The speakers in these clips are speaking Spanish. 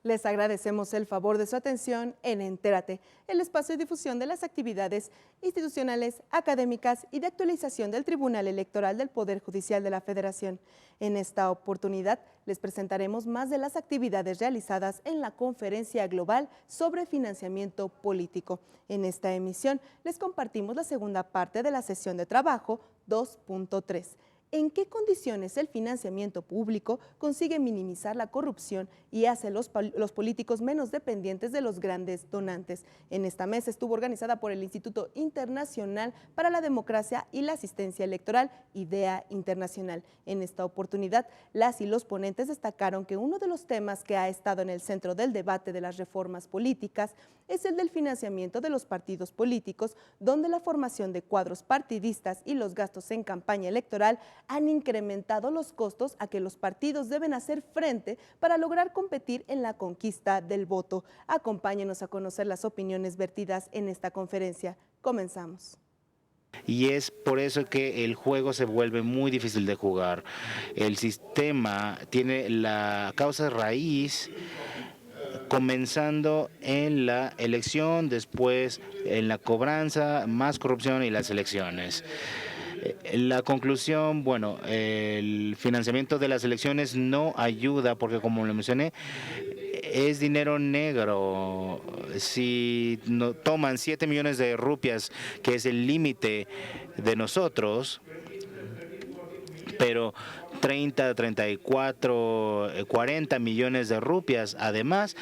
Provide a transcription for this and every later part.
Les agradecemos el favor de su atención en Entérate, el espacio de difusión de las actividades institucionales, académicas y de actualización del Tribunal Electoral del Poder Judicial de la Federación. En esta oportunidad les presentaremos más de las actividades realizadas en la Conferencia Global sobre Financiamiento Político. En esta emisión les compartimos la segunda parte de la sesión de trabajo 2.3. ¿En qué condiciones el financiamiento público consigue minimizar la corrupción y hace los políticos menos dependientes de los grandes donantes? En esta mesa estuvo organizada por el Instituto Internacional para la Democracia y la Asistencia Electoral, IDEA Internacional. En esta oportunidad, las y los ponentes destacaron que uno de los temas que ha estado en el centro del debate de las reformas políticas es el del financiamiento de los partidos políticos, donde la formación de cuadros partidistas y los gastos en campaña electoral han incrementado los costos a que los partidos deben hacer frente para lograr competir en la conquista del voto. Acompáñenos a conocer las opiniones vertidas en esta conferencia. Comenzamos. Y es por eso que el juego se vuelve muy difícil de jugar. El sistema tiene la causa raíz comenzando en la elección, después en la cobranza, más corrupción y las elecciones. La conclusión, bueno, el financiamiento de las elecciones no ayuda porque, como lo mencioné, es dinero negro. Si no, toman 7 millones de rupias, que es el límite de nosotros, pero 30, 34, 40 millones de rupias, además,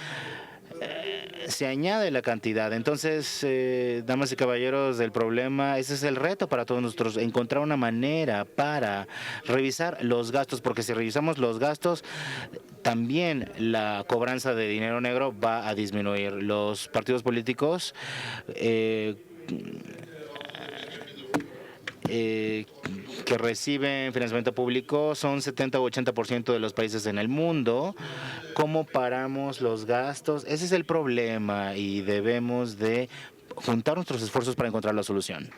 se añade la cantidad. Entonces, damas y caballeros, el problema, ese es el reto para todos nosotros, encontrar una manera para revisar los gastos, porque si revisamos los gastos, también la cobranza de dinero negro va a disminuir. Los partidos políticos que reciben financiamiento público son 70 o 80% de los países en el mundo. ¿Cómo paramos los gastos? Ese es el problema y debemos de juntar nuestros esfuerzos para encontrar la solución.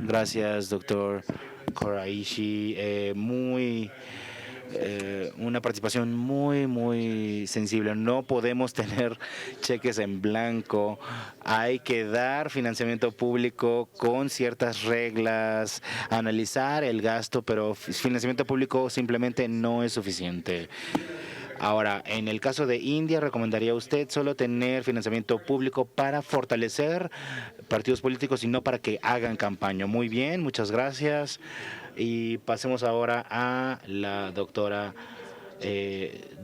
Gracias, doctor Koraishi. Una participación muy sensible. No podemos tener cheques en blanco. Hay que dar financiamiento público con ciertas reglas, analizar el gasto, pero financiamiento público simplemente no es suficiente. Ahora, en el caso de India, ¿recomendaría usted solo tener financiamiento público para fortalecer partidos políticos y no para que hagan campaña? Muy bien, muchas gracias. Y pasemos ahora a la doctora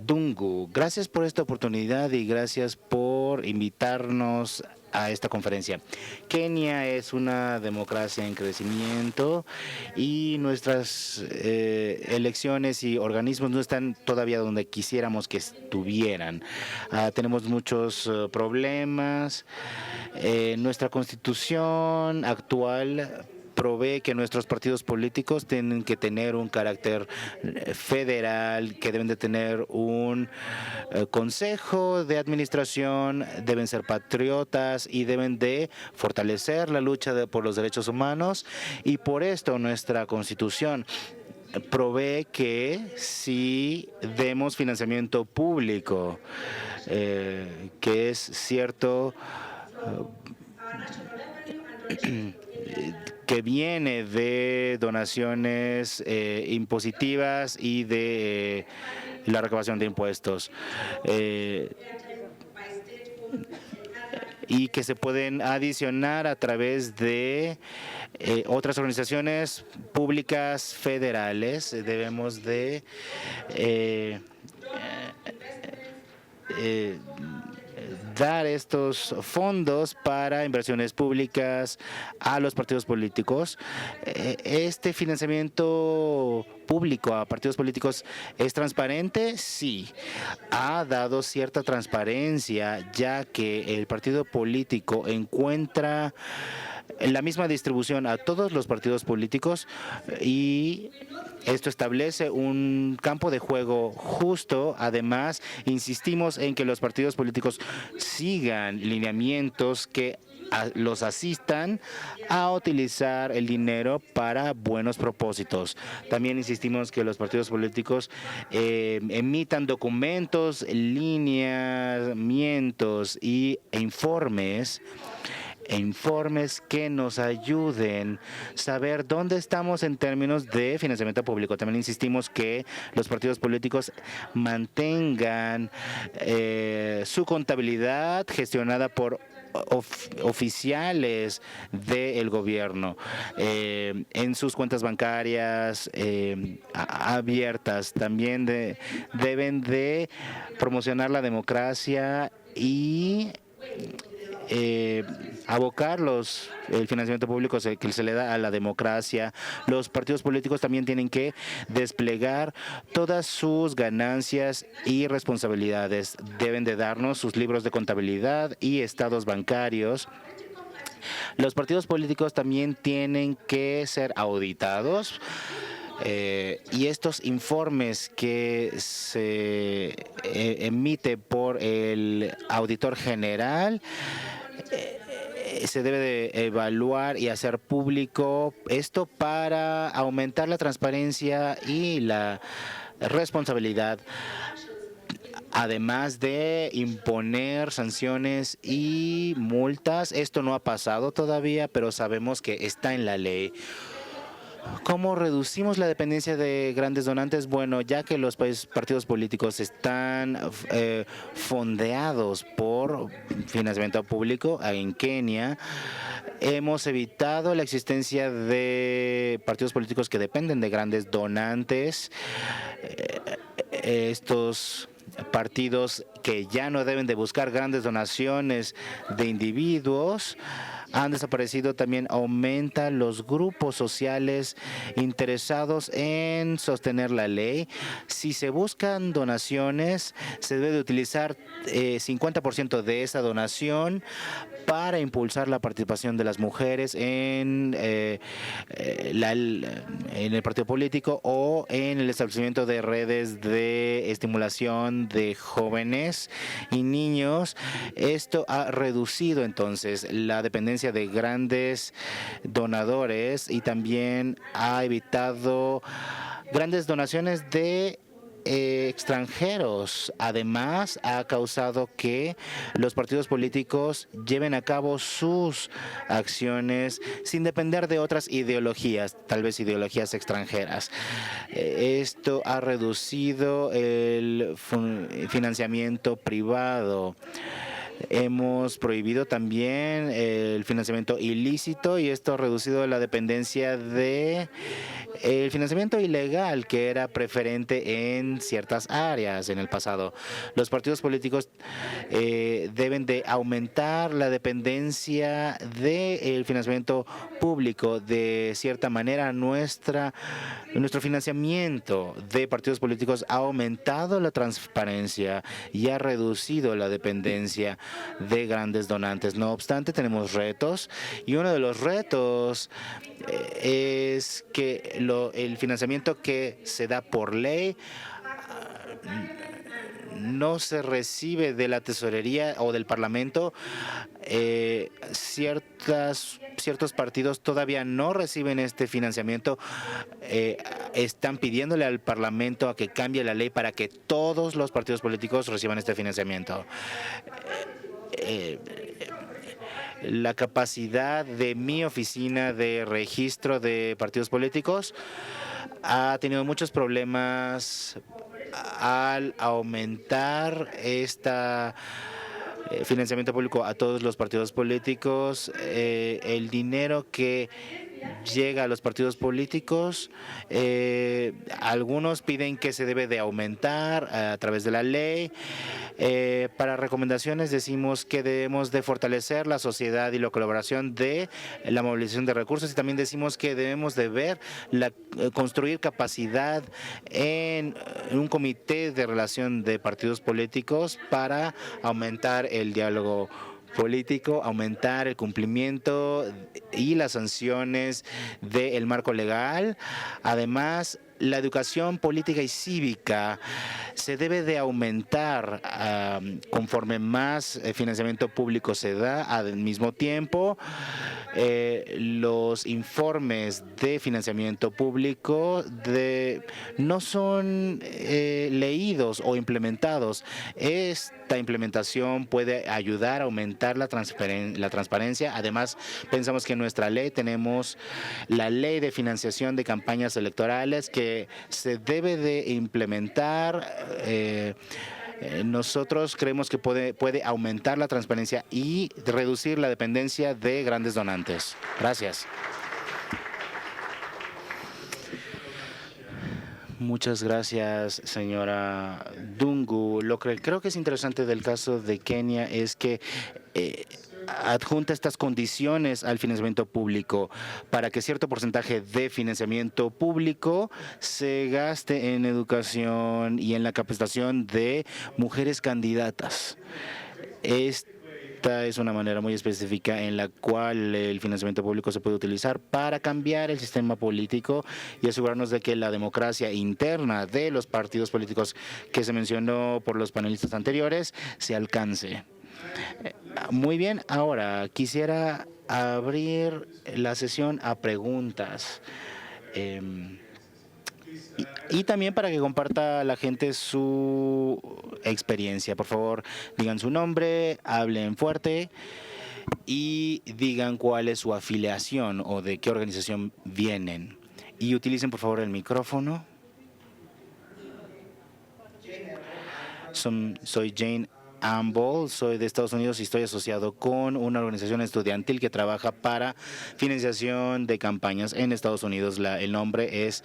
Dungu. Gracias por esta oportunidad y gracias por invitarnos a esta conferencia. Kenia es una democracia en crecimiento y nuestras elecciones y organismos no están todavía donde quisiéramos que estuvieran. Tenemos muchos problemas. Nuestra constitución actual provee que nuestros partidos políticos tienen que tener un carácter federal, que deben de tener un consejo de administración, deben ser patriotas y deben de fortalecer la lucha por los derechos humanos, y por esto nuestra constitución provee que si demos financiamiento público, que es cierto, que viene de donaciones impositivas y de la recaudación de impuestos, y que se pueden adicionar a través de otras organizaciones públicas federales. Debemos de dar estos fondos para inversiones públicas a los partidos políticos. Este financiamiento público a partidos políticos es transparente, sí. Ha dado cierta transparencia, ya que el partido político encuentra la misma distribución a todos los partidos políticos, y esto establece un campo de juego justo. Además, insistimos en que los partidos políticos sigan lineamientos que los asistan a utilizar el dinero para buenos propósitos. También insistimos que los partidos políticos emitan documentos, lineamientos e informes que nos ayuden a saber dónde estamos en términos de financiamiento público. También insistimos que los partidos políticos mantengan su contabilidad gestionada por oficiales del gobierno en sus cuentas bancarias abiertas. También deben de promocionar la democracia y abocar el financiamiento público que se le da a la democracia. Los partidos políticos también tienen que desplegar todas sus ganancias y responsabilidades. Deben de darnos sus libros de contabilidad y estados bancarios. Los partidos políticos también tienen que ser auditados. Y estos informes que se emite por el auditor general se debe de evaluar y hacer público, esto para aumentar la transparencia y la responsabilidad, además de imponer sanciones y multas. Esto no ha pasado todavía, pero sabemos que está en la ley. ¿Cómo reducimos la dependencia de grandes donantes? Bueno, ya que los partidos políticos están fondeados por financiamiento público en Kenia, hemos evitado la existencia de partidos políticos que dependen de grandes donantes. Estos partidos que ya no deben de buscar grandes donaciones de individuos han desaparecido. También aumenta los grupos sociales interesados en sostener la ley. Si se buscan donaciones, se debe de utilizar 50% de esa donación para impulsar la participación de las mujeres en el partido político o en el establecimiento de redes de estimulación de jóvenes y niños. Esto ha reducido entonces la dependencia de grandes donadores y también ha evitado grandes donaciones de extranjeros. Además, ha causado que los partidos políticos lleven a cabo sus acciones sin depender de otras ideologías, tal vez ideologías extranjeras. Esto ha reducido el financiamiento privado. Hemos prohibido también el financiamiento ilícito y esto ha reducido la dependencia de el financiamiento ilegal que era preferente en ciertas áreas en el pasado. Los partidos políticos deben de aumentar la dependencia del financiamiento público. De cierta manera, nuestro financiamiento de partidos políticos ha aumentado la transparencia y ha reducido la dependencia de grandes donantes. No obstante, tenemos retos y uno de los retos es que el financiamiento que se da por ley no se recibe de la tesorería o del Parlamento. Ciertos partidos todavía no reciben este financiamiento. Están pidiéndole al Parlamento a que cambie la ley para que todos los partidos políticos reciban este financiamiento. La capacidad de mi oficina de registro de partidos políticos ha tenido muchos problemas al aumentar financiamiento público a todos los partidos políticos. El dinero que llega a los partidos políticos, algunos piden que se debe de aumentar a través de la ley. Para recomendaciones decimos que debemos de fortalecer la sociedad y la colaboración de la movilización de recursos, y también decimos que debemos de ver construir capacidad en un comité de relación de partidos políticos para aumentar el diálogo político, aumentar el cumplimiento y las sanciones del marco legal. Además, la educación política y cívica se debe de aumentar conforme más financiamiento público se da. Al mismo tiempo, los informes de financiamiento público no son leídos o implementados. Esta implementación puede ayudar a aumentar la transparencia. Además, pensamos que en nuestra ley tenemos la ley de financiación de campañas electorales que se debe de implementar. Nosotros creemos que puede aumentar la transparencia y reducir la dependencia de grandes donantes. Gracias. Muchas gracias, señora Dungu. Lo que creo que es interesante del caso de Kenia es que adjunta estas condiciones al financiamiento público para que cierto porcentaje de financiamiento público se gaste en educación y en la capacitación de mujeres candidatas. Esta es una manera muy específica en la cual el financiamiento público se puede utilizar para cambiar el sistema político y asegurarnos de que la democracia interna de los partidos políticos que se mencionó por los panelistas anteriores se alcance. Muy bien, ahora quisiera abrir la sesión a preguntas. Y también para que comparta la gente su experiencia. Por favor, digan su nombre, hablen fuerte y digan cuál es su afiliación o de qué organización vienen. Y utilicen, por favor, el micrófono. Soy Jane Amble, soy de Estados Unidos y estoy asociado con una organización estudiantil que trabaja para financiación de campañas en Estados Unidos. El nombre es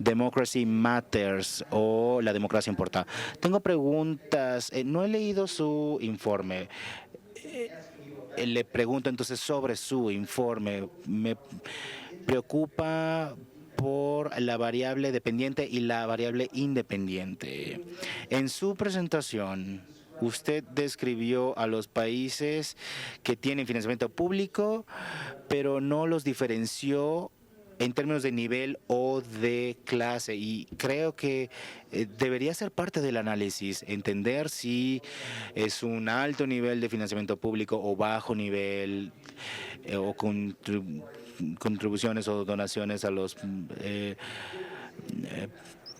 Democracy Matters o La Democracia Importa. Tengo preguntas. No he leído su informe. Le pregunto entonces sobre su informe. Me preocupa por la variable dependiente y la variable independiente. En su presentación, usted describió a los países que tienen financiamiento público, pero no los diferenció en términos de nivel o de clase, y creo que debería ser parte del análisis, entender si es un alto nivel de financiamiento público o bajo nivel o contribuciones o donaciones a los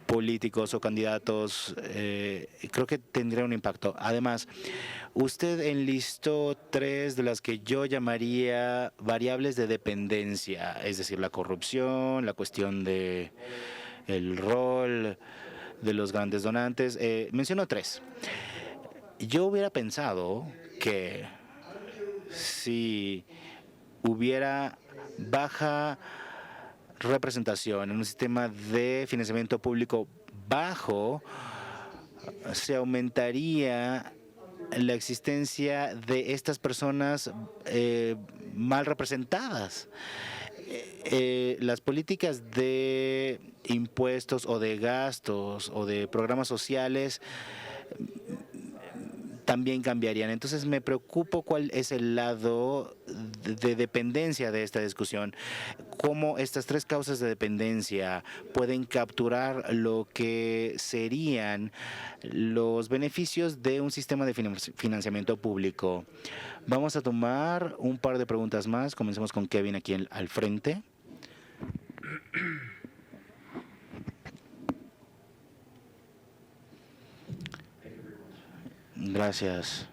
políticos o candidatos. Creo que tendría un impacto. Además, usted enlistó 3 de las que yo llamaría variables de dependencia, es decir, la corrupción, la cuestión de el rol de los grandes donantes. Menciono 3. Yo hubiera pensado que si hubiera baja representación en un sistema de financiamiento público bajo, se aumentaría la existencia de estas personas mal representadas. Las políticas de impuestos o de gastos o de programas sociales también cambiarían. Entonces me preocupo cuál es el lado de dependencia de esta discusión. Cómo estas 3 causas de dependencia pueden capturar lo que serían los beneficios de un sistema de financiamiento público. Vamos a tomar un par de preguntas más. Comencemos con Kevin aquí al frente. Gracias.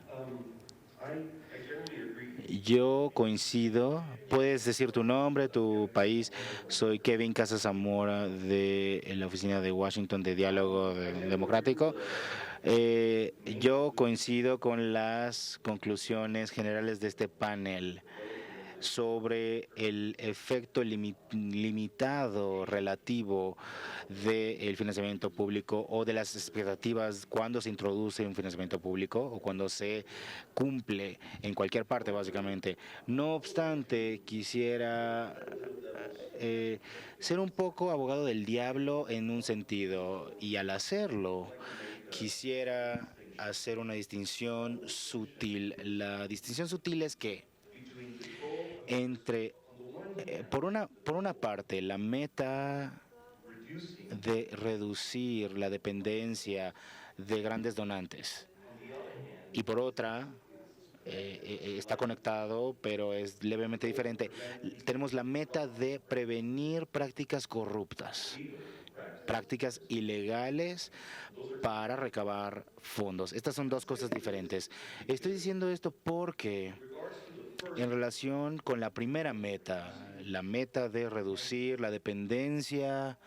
Yo coincido. Puedes decir tu nombre, tu país. Soy Kevin Casas Zamora de la oficina de Washington de Diálogo Democrático. Yo coincido con las conclusiones generales de este panel sobre el efecto limitado relativo del financiamiento público o de las expectativas cuando se introduce un financiamiento público o cuando se cumple en cualquier parte, básicamente. No obstante, quisiera ser un poco abogado del diablo en un sentido, y al hacerlo quisiera hacer una distinción sutil. La distinción sutil es que entre, por una parte, la meta de reducir la dependencia de grandes donantes. Y por otra, está conectado, pero es levemente diferente. Tenemos la meta de prevenir prácticas corruptas, prácticas ilegales para recabar fondos. Estas son dos cosas diferentes. Estoy diciendo esto porque en relación con la primera meta, la meta de reducir la dependencia,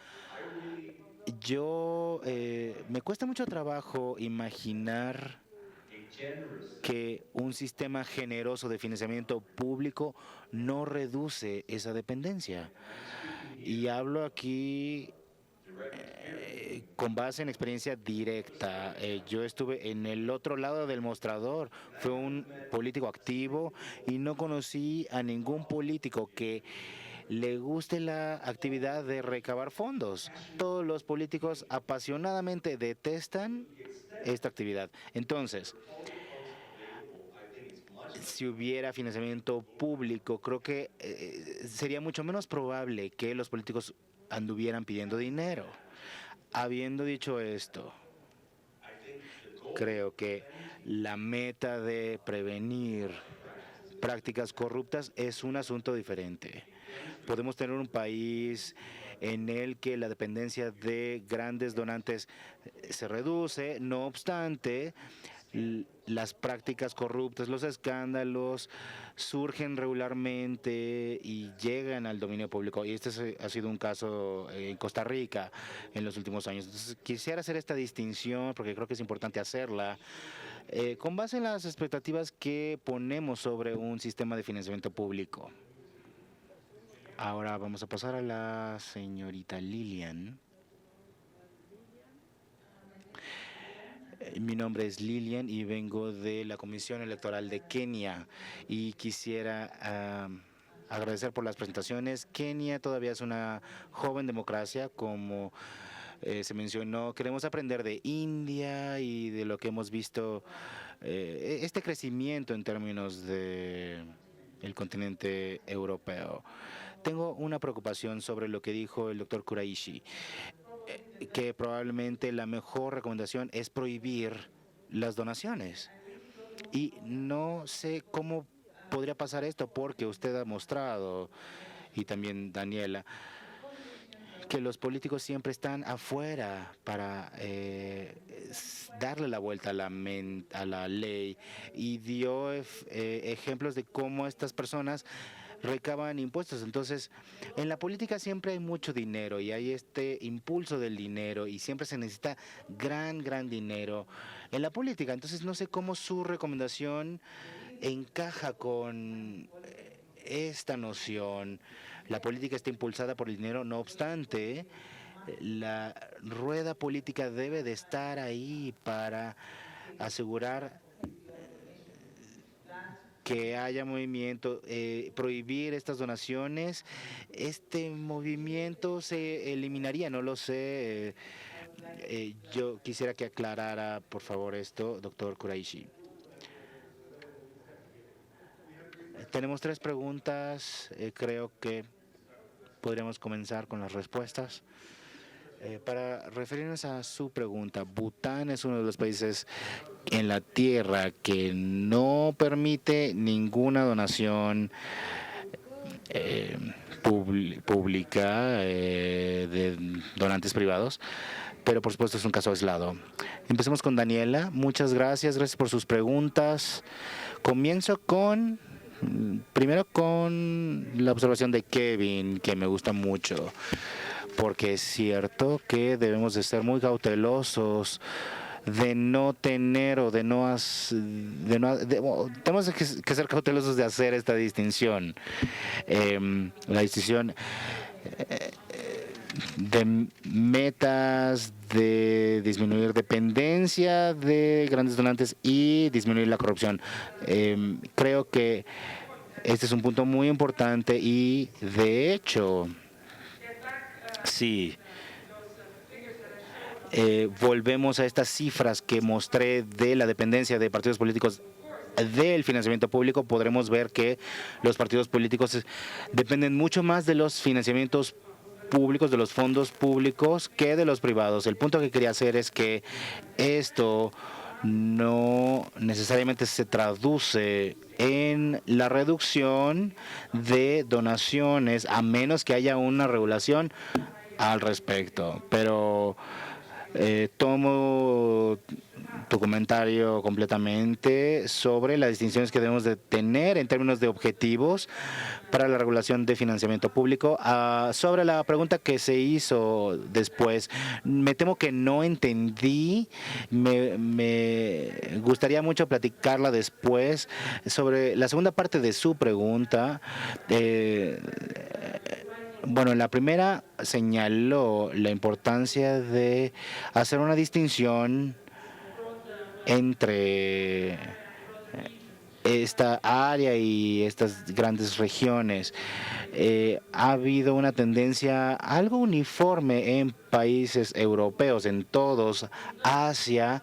me cuesta mucho trabajo imaginar que un sistema generoso de financiamiento público no reduce esa dependencia. Y hablo aquí con base en experiencia directa. Yo estuve en el otro lado del mostrador, fue un político activo y no conocí a ningún político que le guste la actividad de recabar fondos. Todos los políticos apasionadamente detestan esta actividad. Entonces, si hubiera financiamiento público, creo que sería mucho menos probable que los políticos anduvieran pidiendo dinero. Habiendo dicho esto, creo que la meta de prevenir prácticas corruptas es un asunto diferente. Podemos tener un país en el que la dependencia de grandes donantes se reduce, no obstante, las prácticas corruptas, los escándalos surgen regularmente y llegan al dominio público. Y este ha sido un caso en Costa Rica en los últimos años. Entonces, quisiera hacer esta distinción porque creo que es importante hacerla con base en las expectativas que ponemos sobre un sistema de financiamiento público. Ahora vamos a pasar a la señorita Lilian. Mi nombre es Lilian y vengo de la Comisión Electoral de Kenia y quisiera agradecer por las presentaciones. Kenia todavía es una joven democracia, como se mencionó. Queremos aprender de India y de lo que hemos visto, este crecimiento en términos de el continente europeo. Tengo una preocupación sobre lo que dijo el doctor Kuraishi, que probablemente la mejor recomendación es prohibir las donaciones. Y no sé cómo podría pasar esto porque usted ha mostrado, y también Daniela, que los políticos siempre están afuera para darle la vuelta a la ley, y dio ejemplos de cómo estas personas recaban impuestos. Entonces, en la política siempre hay mucho dinero y hay este impulso del dinero y siempre se necesita gran dinero en la política. Entonces, no sé cómo su recomendación encaja con esta noción. La política está impulsada por el dinero, no obstante, la rueda política debe de estar ahí para asegurar que haya movimiento, prohibir estas donaciones. Este movimiento se eliminaría, no lo sé. Yo quisiera que aclarara, por favor, esto, doctor Kuraishi. Tenemos 3 preguntas. Creo que podríamos comenzar con las respuestas. Para referirnos a su pregunta, Bután es uno de los países en la Tierra que no permite ninguna donación pública de donantes privados, pero por supuesto es un caso aislado. Empecemos con Daniela. Muchas gracias por sus preguntas. Comienzo primero con la observación de Kevin, que me gusta mucho, porque es cierto que debemos de ser muy cautelosos de no tener o tenemos que ser cautelosos de hacer esta distinción. La distinción de metas de disminuir dependencia de grandes donantes y disminuir la corrupción. Creo que este es un punto muy importante y, de hecho, sí, volvemos a estas cifras que mostré de la dependencia de partidos políticos del financiamiento público, podremos ver que los partidos políticos dependen mucho más de los financiamientos públicos, de los fondos públicos, que de los privados. El punto que quería hacer es que esto no necesariamente se traduce en la reducción de donaciones, a menos que haya una regulación al respecto. Pero tomo tu comentario completamente sobre las distinciones que debemos de tener en términos de objetivos para la regulación de financiamiento público. Sobre la pregunta que se hizo después, me temo que no entendí. Me gustaría mucho platicarla después. Sobre la segunda parte de su pregunta, bueno, en la primera señaló la importancia de hacer una distinción entre esta área y estas grandes regiones. Ha habido una tendencia algo uniforme en países europeos, en todos, hacia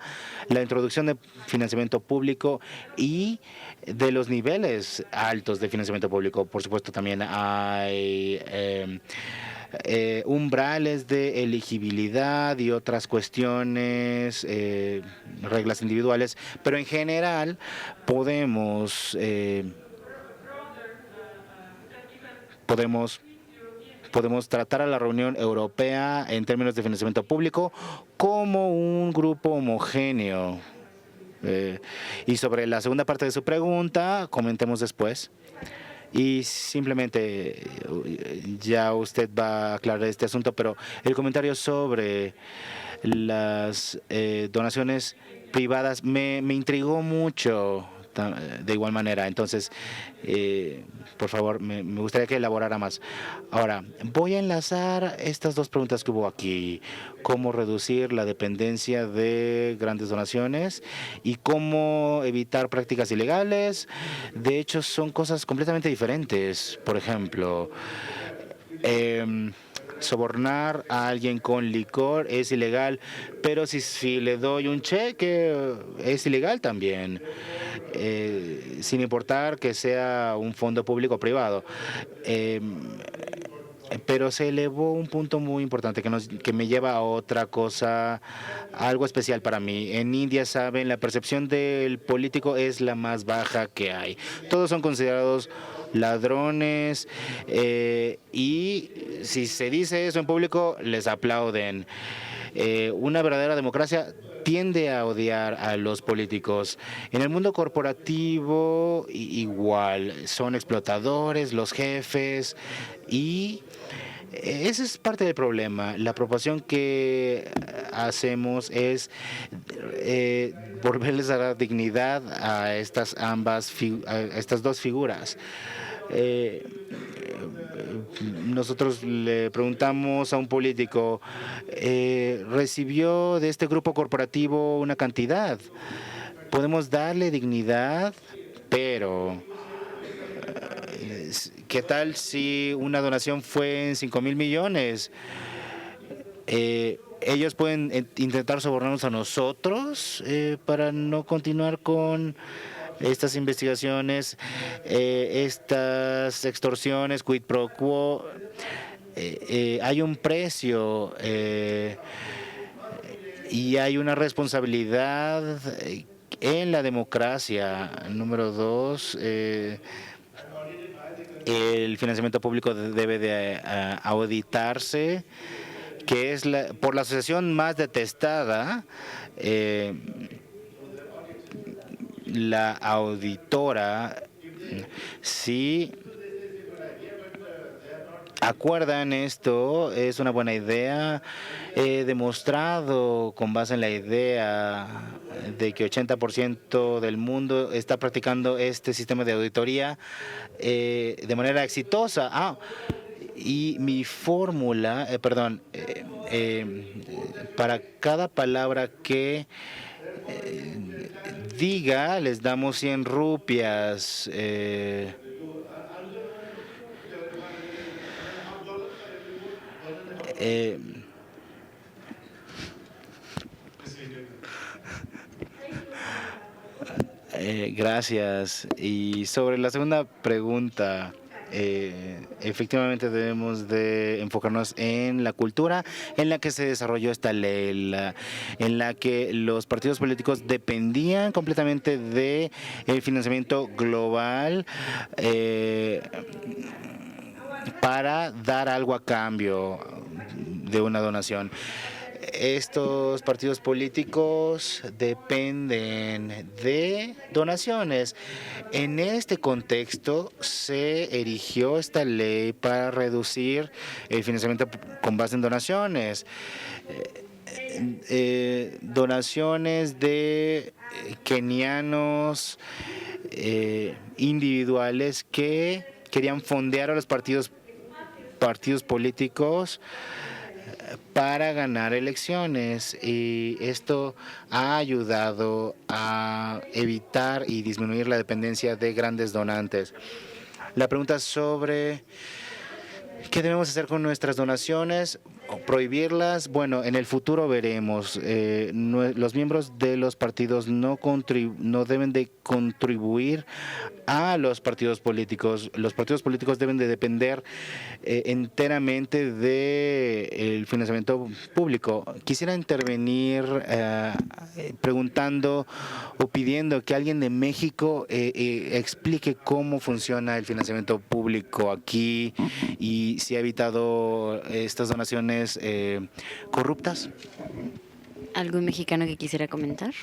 la introducción de financiamiento público y de los niveles altos de financiamiento público. Por supuesto, también hay umbrales de elegibilidad y otras cuestiones, reglas individuales, pero en general podemos tratar a la Reunión Europea en términos de financiamiento público como un grupo homogéneo. Y sobre la segunda parte de su pregunta, comentemos después. Y simplemente ya usted va a aclarar este asunto, pero el comentario sobre las donaciones privadas me intrigó mucho de igual manera. Entonces, por favor, me gustaría que elaborara más. Ahora, voy a enlazar estas dos preguntas que hubo aquí. Cómo reducir la dependencia de grandes donaciones y cómo evitar prácticas ilegales. De hecho, son cosas completamente diferentes. Por ejemplo, sobornar a alguien con licor es ilegal, pero si le doy un cheque es ilegal también, sin importar que sea un fondo público o privado. Pero se elevó un punto muy importante que me lleva a otra cosa, algo especial para mí. En India, saben, la percepción del político es la más baja que hay. Todos son considerados ladrones y si se dice eso en público, les aplauden. Una verdadera democracia tiende a odiar a los políticos. En el mundo corporativo, igual, son explotadores, los jefes, y ese es parte del problema. La proporción que hacemos es volverles a dar dignidad a estas dos figuras. Nosotros le preguntamos a un político, ¿recibió de este grupo corporativo una cantidad? Podemos darle dignidad, pero ¿qué tal si una donación fue en 5,000 millones? Ellos pueden intentar sobornarnos a nosotros para no continuar con estas investigaciones, estas extorsiones, quid pro quo. Hay un precio y hay una responsabilidad en la democracia. Número dos, el financiamiento público debe de auditarse, que es por la asociación más detestada, la auditora. Si acuerdan esto, es una buena idea. He demostrado con base en la idea de que 80% del mundo está practicando este sistema de auditoría de manera exitosa. Y mi fórmula, para cada palabra que diga, les damos 100 rupias. Gracias. Y sobre la segunda pregunta, efectivamente debemos de enfocarnos en la cultura en la que se desarrolló esta ley, en la que los partidos políticos dependían completamente de el financiamiento global para dar algo a cambio de una donación. Estos partidos políticos dependen de donaciones. En este contexto se erigió esta ley para reducir el financiamiento con base en donaciones. Donaciones de kenianos individuales que querían fondear a los partidos políticos para ganar elecciones, y esto ha ayudado a evitar y disminuir la dependencia de grandes donantes. La pregunta sobre ¿qué debemos hacer con nuestras donaciones? ¿Prohibirlas? Bueno, en el futuro veremos. Los miembros de los partidos no deben de contribuir a los partidos políticos. Los partidos políticos deben de depender enteramente del financiamiento público. Quisiera intervenir preguntando o pidiendo que alguien de México explique cómo funciona el financiamiento público aquí y si ha evitado estas donaciones corruptas. ¿Algún mexicano que quisiera comentar?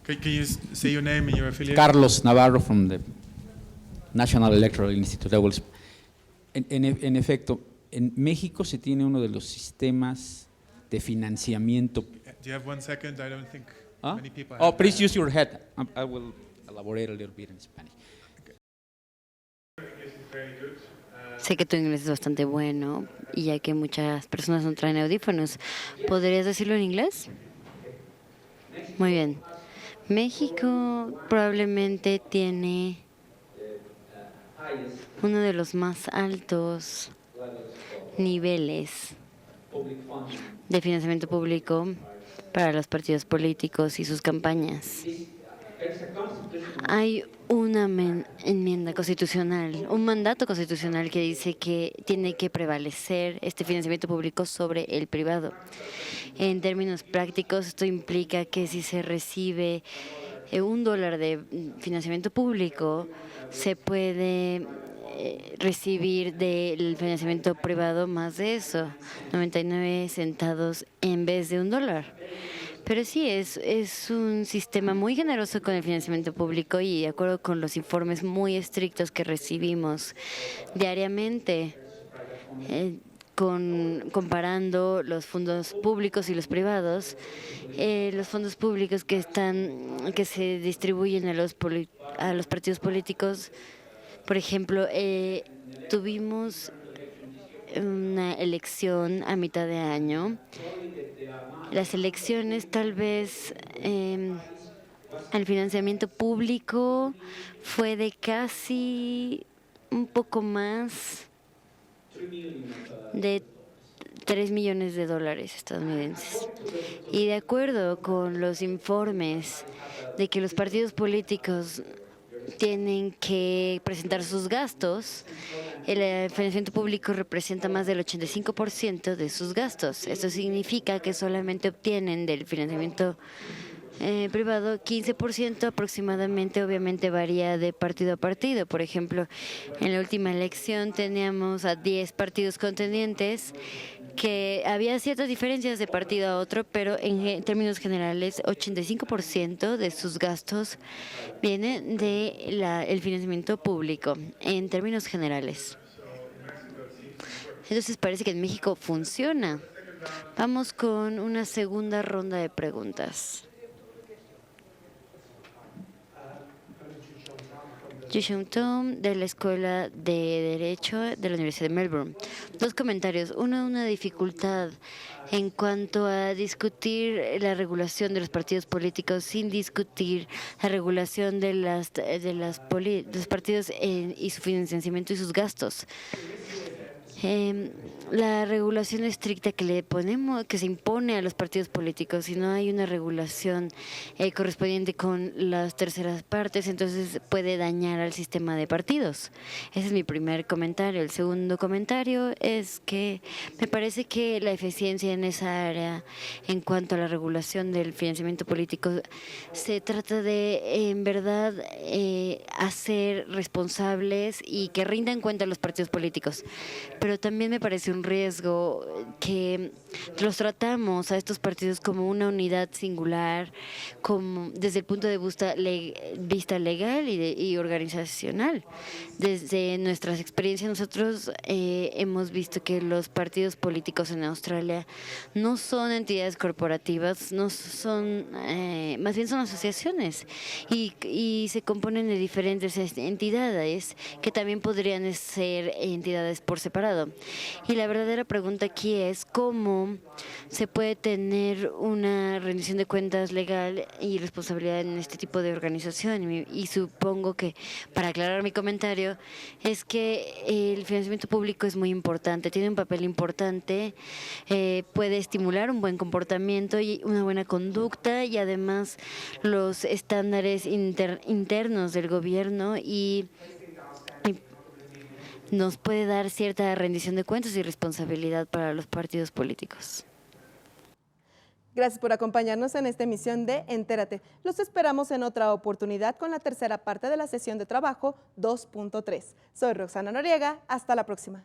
Can you say your name and your affiliation? Carlos Navarro from the National Electoral Institute. En efecto, en México se tiene uno de los sistemas de financiamiento. Do you have 1 second? I don't think many people Oh, have please that. use your head. I will elaborate a little bit in Spanish. Sé que tu inglés es bastante bueno y ya que muchas personas no traen audífonos, ¿podrías decirlo en inglés? Muy bien. México probablemente tiene uno de los más altos niveles de financiamiento público para los partidos políticos y sus campañas. Hay una enmienda constitucional, un mandato constitucional que dice que tiene que prevalecer este financiamiento público sobre el privado. En términos prácticos, esto implica que si se recibe $1 de financiamiento público, se puede recibir del financiamiento privado más de eso, 99 centavos en vez de $1. Pero sí, es un sistema muy generoso con el financiamiento público y de acuerdo con los informes muy estrictos que recibimos diariamente, comparando los fondos públicos y los privados, los fondos públicos que se distribuyen a los partidos políticos, por ejemplo, tuvimos una elección a mitad de año. Las elecciones tal vez el financiamiento público fue de casi un poco más de $3 millones estadounidenses. Y de acuerdo con los informes de que los partidos políticos tienen que presentar sus gastos, el financiamiento público representa más del 85% de sus gastos. Esto significa que solamente obtienen del financiamiento privado 15% aproximadamente. Obviamente varía de partido a partido. Por ejemplo, en la última elección teníamos a 10 partidos contendientes que había ciertas diferencias de partido a otro, pero en términos generales 85% de sus gastos vienen del financiamiento público, en términos generales. Entonces parece que en México funciona. Vamos con una segunda ronda de preguntas. Jishun Tom, de la Escuela de Derecho de la Universidad de Melbourne. 2 comentarios. Uno, una dificultad en cuanto a discutir la regulación de los partidos políticos sin discutir la regulación de los partidos y su financiamiento y sus gastos. la regulación estricta que le ponemos, que se impone a los partidos políticos, si no hay una regulación correspondiente con las terceras partes, entonces puede dañar al sistema de partidos. Ese es mi primer comentario. El segundo comentario es que me parece que la eficiencia en esa área, en cuanto a la regulación del financiamiento político, se trata de, en verdad, hacer responsables y que rindan cuenta a los partidos políticos. Pero también me parece un riesgo que los tratamos a estos partidos como una unidad singular, como desde el punto de vista legal y organizacional. Desde nuestras experiencias nosotros hemos visto que los partidos políticos en Australia no son entidades corporativas, no son, más bien son asociaciones y se componen de diferentes entidades que también podrían ser entidades por separado. Y la verdadera pregunta aquí es cómo se puede tener una rendición de cuentas legal y responsabilidad en este tipo de organización. Y supongo que, para aclarar mi comentario, es que el financiamiento público es muy importante, tiene un papel importante, puede estimular un buen comportamiento y una buena conducta, y además los estándares internos del gobierno y nos puede dar cierta rendición de cuentas y responsabilidad para los partidos políticos. Gracias por acompañarnos en esta emisión de Entérate. Los esperamos en otra oportunidad con la tercera parte de la sesión de trabajo 2.3. Soy Roxana Noriega. Hasta la próxima.